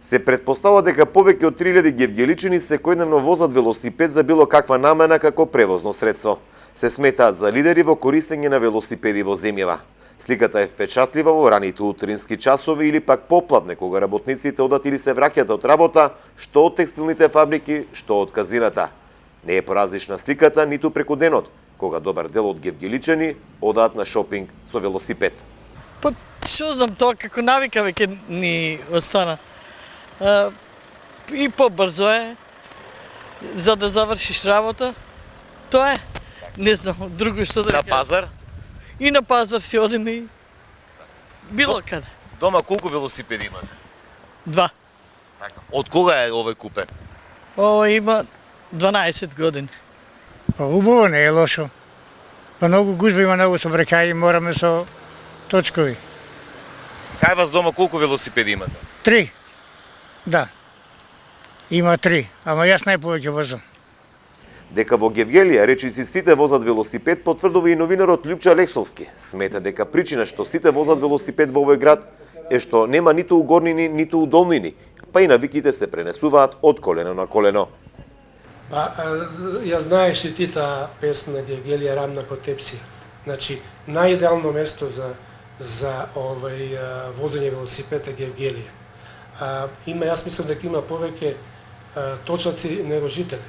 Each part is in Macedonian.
Се претпоставува дека повеќе од 3000 гевгеличани секојдневно возат велосипед за било каква намена како превозно средство. Се сметаат за лидери во користење на велосипеди во земјава. Сликата е впечатлива во раните утрински часови или пак попладне, кога работниците одат или се враќаат од работа, што од текстилните фабрики, што од казината. Не е поразлична сликата ниту преку денот, кога добар дел од гевгеличани одаат на шопинг со велосипед. Па, што знам, тоа како навика веќе ни остана. И побрзо е, за да завршиш работа. Тоа е. Не знам, друго што да На пазар? И на пазар си одиме и било каде. Дома колку велосипеди имате? 2. Од кога е овој купен? Ова има 12 години. Па убаво, не е лошо. Па многу гужба има, многу собрекаи, мораме со точкови. Кај вас дома колку велосипеди имате? 3. Да. Има 3, ама јас најповеќе возам. Дека во Гевгелија речиси сите возат велосипед, потврдува и новинарот Љупча Лексовски. Смета дека причина што сите возат велосипед во овој град е што нема ниту угорнини, ниту удолнини, па и навиките се пренесуваат од колено на колено. Па, ја знаеш и ти таа песна Гевгелија рамна ко тепсија. Значи, најидеално место за возење велосипед е Гевгелија. Јас мислам дека има повеќе точаци него жители.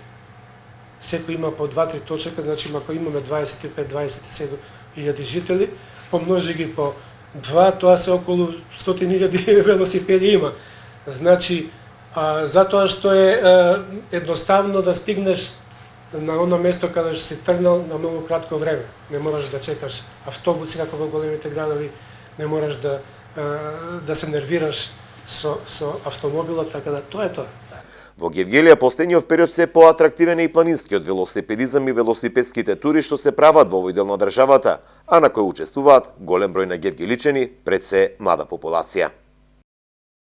Секој има по 2-3 точака, значи ако имаме 25-27 илјади жители, помножи ги по 2, тоа се околу 100.000 велосипеди има. Значи, затоа што е едноставно да стигнеш на оно место каде што си тргнал на многу кратко време. Не мораш да чекаш автобуси како во големите градови, не мораш да се нервираш со автомобилот, така да тоа е тоа. Во Гевгелија последниот период се поатрактивен е и планинскиот велосипедизам и велосипедските тури што се прават во овој дел на државата, а на кои учествуваат голем број на гевгеличани, пред се млада популација.